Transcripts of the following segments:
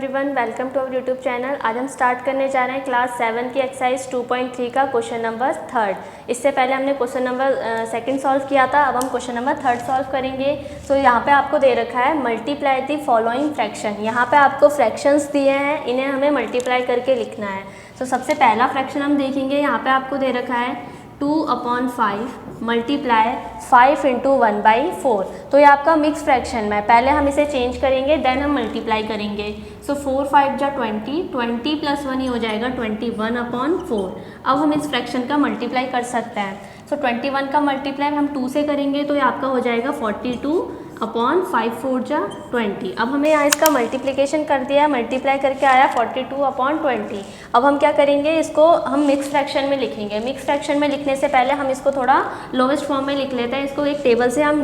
Everyone, welcome to our YouTube channel. आज हम start करने जा रहे हैं क्लास 7 की एक्सरसाइज 2.3 का क्वेश्चन नंबर 3। इससे पहले हमने क्वेश्चन नंबर 2 सॉल्व किया था, अब हम क्वेश्चन नंबर 3 सॉल्व करेंगे। तो यहाँ पे आपको दे रखा है मल्टीप्लाई दी फॉलोइंग फ्रैक्शन। यहाँ पे आपको फ्रैक्शंस दिए हैं, इन्हें हमें मल्टीप्लाई करके लिखना है। तो सबसे पहला फ्रैक्शन हम देखेंगे, यहाँ पे आपको दे रखा है 2/5 मल्टीप्लाई 5 × 1/4। तो ये आपका मिक्स फ्रैक्शन में, पहले हम इसे चेंज करेंगे देन हम मल्टीप्लाई करेंगे। सो 4 5 जा 20, 20 + 1 ही हो जाएगा 21/4। अब हम इस फ्रैक्शन का मल्टीप्लाई कर सकते हैं। सो 21 का मल्टीप्लाई हम 2 से करेंगे तो ये आपका हो जाएगा 42/5 4 जा 20। अब हमें यहाँ इसका मल्टीप्लिकेशन कर दिया है, मल्टीप्लाई करके आया 42/20। अब हम क्या करेंगे, इसको हम मिक्स फ्रैक्शन में लिखेंगे। मिक्स फ्रैक्शन में लिखने से पहले हम इसको थोड़ा लोवेस्ट फॉर्म में लिख लेते हैं। इसको एक टेबल से हम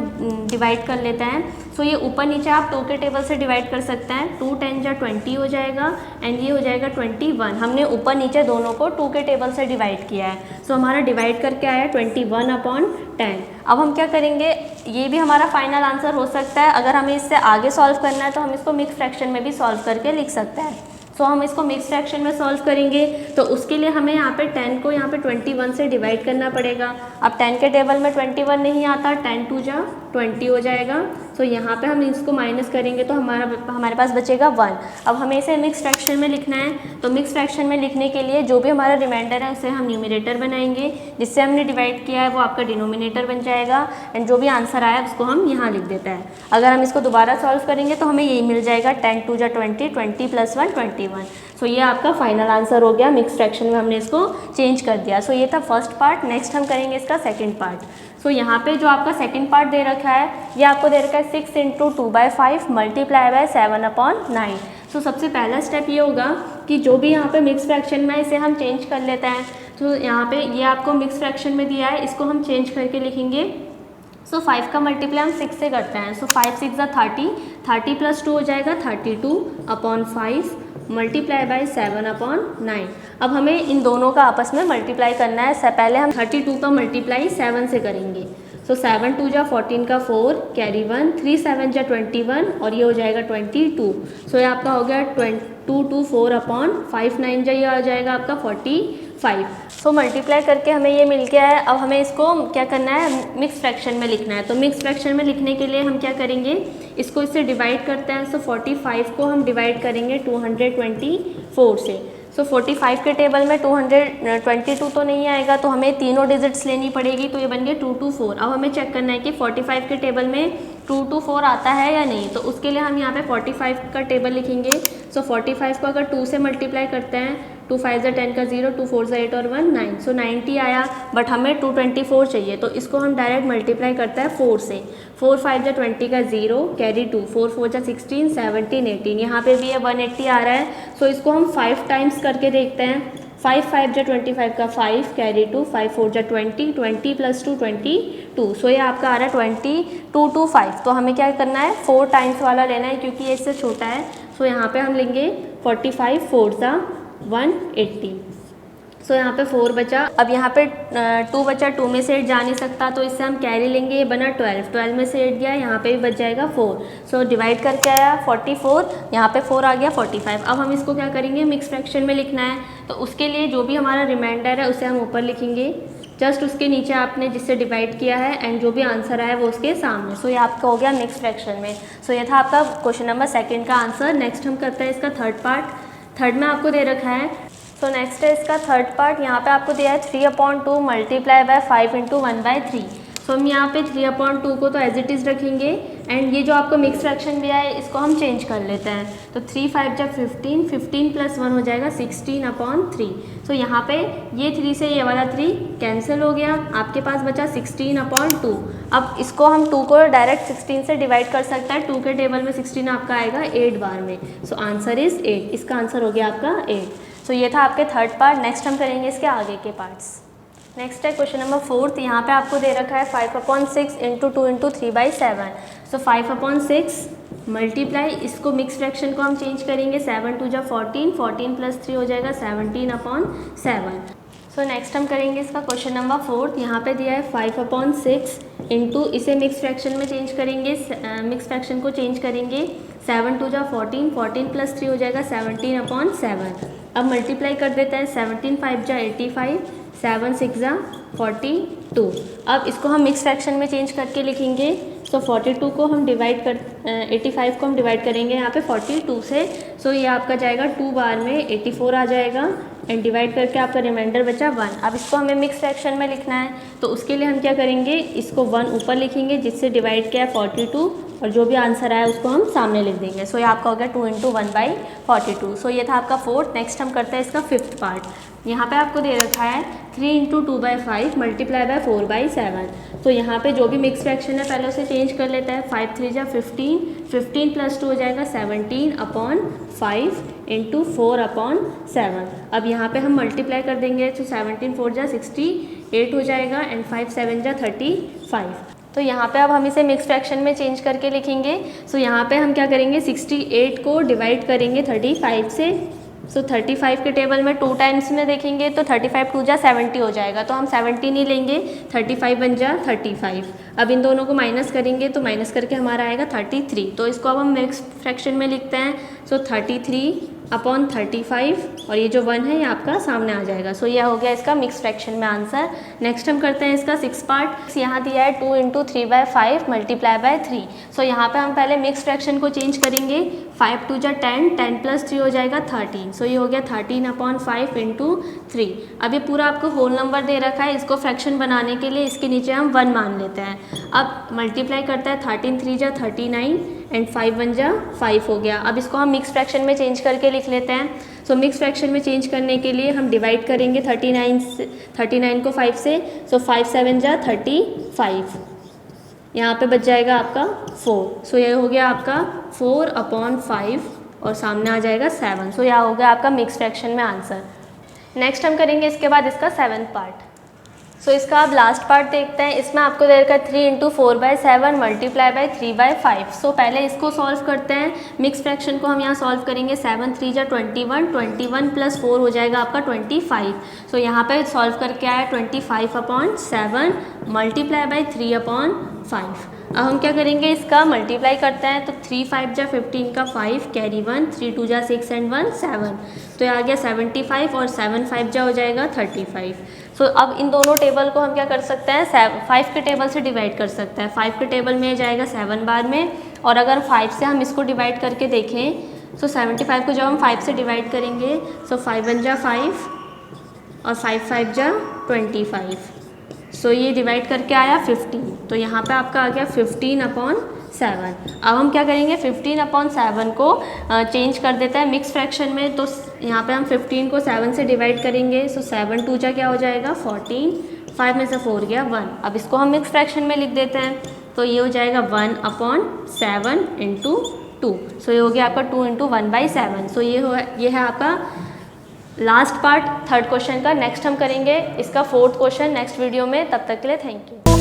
डिवाइड कर लेते हैं। सो ये ऊपर नीचे आप 2 के टेबल से डिवाइड कर सकते हैं। 2 10 जा 20 हो जाएगा एंड ये हो जाएगा 21। हमने ऊपर नीचे दोनों को 2 के टेबल से डिवाइड किया है। सो हमारा डिवाइड करके आया 21/10। अब हम क्या करेंगे, ये भी हमारा फाइनल आंसर हो सकता है। अगर हमें इससे आगे सॉल्व करना है तो हम इसको मिक्स फ्रैक्शन में भी सॉल्व करके लिख सकते हैं। सो हम इसको मिक्स फ्रैक्शन में सॉल्व करेंगे तो उसके लिए हमें यहाँ पे 10 को यहाँ पे 21 से डिवाइड करना पड़ेगा। अब 10 के टेबल में 21 नहीं आता, 10 2 जा 20 हो जाएगा। सो यहाँ पे हम इसको माइनस करेंगे तो हमारे पास बचेगा 1। अब हमें इसे मिक्स फ्रैक्शन में लिखना है। तो मिक्स फ्रैक्शन में लिखने के लिए जो भी हमारा रिमाइंडर है उसे हम न्यूमरेटर बनाएंगे, जिससे हमने डिवाइड किया है वो आपका डिनोमिनेटर बन जाएगा एंड जो भी आंसर आया उसको हम यहाँ लिख देते हैं। अगर हम इसको दोबारा सॉल्व करेंगे तो हमें यही मिल जाएगा 10 2 जा 20, 20 + 1 21। सो ये आपका फाइनल आंसर हो गया। मिक्स फ्रैक्शन में हमने इसको चेंज कर दिया। सो ये था फर्स्ट पार्ट। नेक्स्ट हम करेंगे इसका सेकंड पार्ट। सो यहाँ पे जो आपका सेकंड पार्ट दे रखा है, ये आपको दे रखा है 6 × 2/5 मल्टीप्लाई बाय 7/9। सो सबसे पहला स्टेप ये होगा कि जो भी यहाँ पे मिक्स फ्रैक्शन में इसे हम चेंज कर लेते हैं। तो यहाँ पे ये आपको मिक्स फ्रैक्शन में दिया है, इसको हम चेंज करके लिखेंगे। सो 5 का मल्टीप्लाई हम 6 से करते हैं। सो 5 6 जा 30, 30 + 2 हो जाएगा 32/5 मल्टीप्लाई बाय 7/9। अब हमें इन दोनों का आपस में मल्टीप्लाई करना है। पहले हम 32 का मल्टीप्लाई 7 से करेंगे। सो 7 2 जा 14 का 4 कैरी 1, 3 7 जा 21 और ये हो जाएगा 22। सो ये आपका हो गया 224/5, 9 जा ये आ जाएगा आपका 45। सो मल्टीप्लाई करके हमें ये मिल गया है। अब हमें इसको क्या करना है, मिक्स फ्रैक्शन में लिखना है। तो मिक्स फ्रैक्शन में लिखने के लिए हम क्या करेंगे, इसको इससे डिवाइड करते हैं। सो 45 को हम डिवाइड करेंगे 224 से। सो 45 के टेबल में 222 तो नहीं आएगा, तो हमें तीनों डिजिट्स लेनी पड़ेगी। तो ये बन गया 224। अब हमें चेक करना है कि 45 के टेबल में 224 आता है या नहीं। तो उसके लिए हम यहाँ पे 45 का टेबल लिखेंगे। सो 45 को अगर 2 से मल्टीप्लाई करते हैं, 2 5 जा 10 का 0, 2 4 जा 8 और 1 9। सो 90 आया, बट हमें 224 चाहिए तो इसको हम डायरेक्ट मल्टीप्लाई करते हैं 4 से। 4 5 जा 20 का 0 कैरी 2, 4 4 जा 16 17 18। यहाँ पे भी ये 180 आ रहा है। सो इसको हम 5 टाइम्स करके देखते हैं। 5 5 जा 25 का 5 कैरी 2, 5 4 जा 20, 20 + 2 22। सो ये आपका आ रहा है 22/5। तो हमें क्या करना है, 4 टाइम्स वाला लेना है क्योंकि ये इससे छोटा है। सो यहाँ पे हम लेंगे 45 4 जा 180। सो यहाँ पे 4 बचा। अब यहाँ पे 2 बचा, 2 में से 8 जा नहीं सकता तो इससे हम कैरी लेंगे। ये बना 12, 12 में से 8 गया, यहाँ पे भी बच जाएगा 4। सो डिवाइड करके आया 44, यहाँ पे 4 आ गया 45। अब हम इसको क्या करेंगे, मिक्स फ्रैक्शन में लिखना है। तो उसके लिए जो भी हमारा रिमाइंडर है उसे हम ऊपर लिखेंगे, जस्ट उसके नीचे आपने जिससे डिवाइड किया है एंड जो भी आंसर आया वो उसके सामने। सो ये आपका हो गया मिक्स फ्रैक्शन में। सो ये था आपका क्वेश्चन नंबर 2 का आंसर। नेक्स्ट हम करते हैं इसका थर्ड पार्ट। थर्ड में आपको दे रखा है, तो नेक्स्ट है इसका थर्ड पार्ट। यहाँ पे आपको दिया है 3/2 मल्टीप्लाई बाय 5 × 1/3। सो हम यहाँ पे 3/2 को तो एज इट इज़ रखेंगे एंड ये जो आपको मिक्स फ्रैक्शन दिया है इसको हम चेंज कर लेते हैं। तो 3 5 जा 15, 15 + 1 हो जाएगा 16/3। सो यहाँ पे ये 3 से ये वाला 3 कैंसिल हो गया, आपके पास बचा 16/2। अब इसको हम 2 को डायरेक्ट 16 से डिवाइड कर सकते हैं। 2 के टेबल में 16 आपका आएगा 8 बार में। So answer is 8। इसका आंसर हो गया आपका 8। सो ये था आपके थर्ड पार्ट। नेक्स्ट हम करेंगे इसके आगे के पार्ट्स। नेक्स्ट है क्वेश्चन नंबर 4। यहाँ पे आपको दे रखा है 5/6 × 2 × 3/7। सो 5/6 मल्टीप्लाई, इसको मिक्स फ्रैक्शन को हम चेंज करेंगे। 7 2 जा 14, 14 + 3 हो जाएगा 17/7। सो नेक्स्ट हम करेंगे इसका क्वेश्चन नंबर 4। यहाँ पे दिया है 5/6 इंटू, इसे मिक्स फ्रैक्शन में चेंज करेंगे, मिक्स फ्रैक्शन को चेंज करेंगे 7 2 जा 14, 14 + 3 हो जाएगा 17/7। अब मल्टीप्लाई कर देते हैं, 17 5 जा 85, 7 6 जा 42। अब इसको हम मिक्स फ्रैक्शन में चेंज करके लिखेंगे। सो 42 को हम डिवाइड कर 85 को हम डिवाइड करेंगे यहाँ पे 42 से। सो ये आपका जाएगा 2 बार में 84 आ जाएगा एंड डिवाइड करके आपका रिमाइंडर बचा 1। अब इसको हमें मिक्स फ्रैक्शन में लिखना है, तो उसके लिए हम क्या करेंगे, इसको 1 ऊपर लिखेंगे जिससे डिवाइड किया है 42 और जो भी आंसर आया उसको हम सामने लिख देंगे। सो ये आपका हो गया 2 × 1/42। सो ये था आपका फोर्थ। नेक्स्ट हम करते हैं इसका फिफ्थ पार्ट। यहाँ पे आपको दे रखा है 3 × 2/5 मल्टीप्लाई बाय 4/7। तो यहाँ पे जो भी मिक्स फ्रैक्शन है पहले उसे चेंज कर लेता है। 5 3 जा 15, 15 + 2 हो जाएगा 17/5 × 4/7। अब यहाँ पे हम मल्टीप्लाई कर देंगे, तो 17 4 जा 68 हो जाएगा एंड 5 7 जा 35। तो यहाँ पे अब हम इसे मिक्स फ्रैक्शन में चेंज करके लिखेंगे। सो यहाँ पे हम क्या करेंगे, 68 को डिवाइड करेंगे 35 से। सो 35 के टेबल में 2 टाइम्स में देखेंगे तो 35 2 जा 70 हो जाएगा, तो हम 70 नहीं लेंगे, 35 बन जा 35। अब इन दोनों को माइनस करेंगे तो माइनस करके हमारा आएगा 33। तो इसको अब हम मिक्स फ्रैक्शन में लिखते हैं। सो 33/35 और ये जो 1 है ये आपका सामने आ जाएगा। सो यह हो गया इसका मिक्स फ्रैक्शन में आंसर। नेक्स्ट हम करते हैं इसका 6th पार्ट। यहाँ दिया है 2 × 3/5 मल्टीप्लाई बाय 3। सो यहाँ पे हम पहले मिक्स फ्रैक्शन को चेंज करेंगे। 5 2 जा 10, 10 + 3 हो जाएगा 13। सो ये हो गया 13/5 × 3। अब ये पूरा आपको होल नंबर दे रखा है, इसको फ्रैक्शन बनाने के लिए इसके नीचे हम 1 मान लेते हैं। अब मल्टीप्लाई करता है 13 3 जा 39 एंड 5 1 जा 5 हो गया। अब इसको हम मिक्स फ्रैक्शन में चेंज करके लिख लेते हैं। सो मिक्स फ्रैक्शन में चेंज करने के लिए हम डिवाइड करेंगे 39 को 5 से। सो 5 7 जा 35, यहाँ पे बच जाएगा आपका 4। सो ये हो गया आपका 4/5 और सामने आ जाएगा 7। सो यह हो गया आपका मिक्स फ्रैक्शन में आंसर। नेक्स्ट हम करेंगे इसके बाद इसका 7th पार्ट। सो इसका अब लास्ट पार्ट देखते हैं। इसमें आपको दे रखा है 3 × 4/7 मल्टीप्लाई बाय 3/5। सो पहले इसको सॉल्व करते हैं। मिक्स फ्रैक्शन को हम यहाँ सॉल्व करेंगे। 7 3 जा 21, 21 + 4 हो जाएगा आपका 25। सो यहाँ पे सॉल्व करके आया 25/7 मल्टीप्लाई बाय 3/5। अब हम क्या करेंगे, इसका मल्टीप्लाई करते हैं। तो 3 5 जा 15 का 5 कैरी 1, 3 2 जा 6 एंड 1 7। तो ये आ गया 75 और 7 5 जा हो जाएगा 35। सो अब इन दोनों टेबल को हम क्या कर सकते हैं, 5 के टेबल से डिवाइड कर सकते हैं। 5 के टेबल में जाएगा 7 बार में, और अगर 5 से हम इसको डिवाइड करके देखें सो 75 को जब हम 5 से डिवाइड करेंगे सो 5 1 जा 5 और 5 5 जा 25। सो ये डिवाइड करके आया 15। तो यहाँ पे आपका आ गया 15/7। अब हम क्या करेंगे, 15/7 को चेंज कर देते हैं मिक्स फ्रैक्शन में। तो यहाँ पे हम 15 को 7 से डिवाइड करेंगे। सो 7 2 जा क्या हो जाएगा 14, 5 में से 4 गया 1। अब इसको हम मिक्स फ्रैक्शन में लिख देते हैं। तो ये हो जाएगा 1/7 × 2। सो ये हो गया आपका 2 × 1/7। सो ये है आपका लास्ट पार्ट 3rd क्वेश्चन का। नेक्स्ट हम करेंगे इसका 4th क्वेश्चन नेक्स्ट वीडियो में। तब तक के लिए थैंक यू।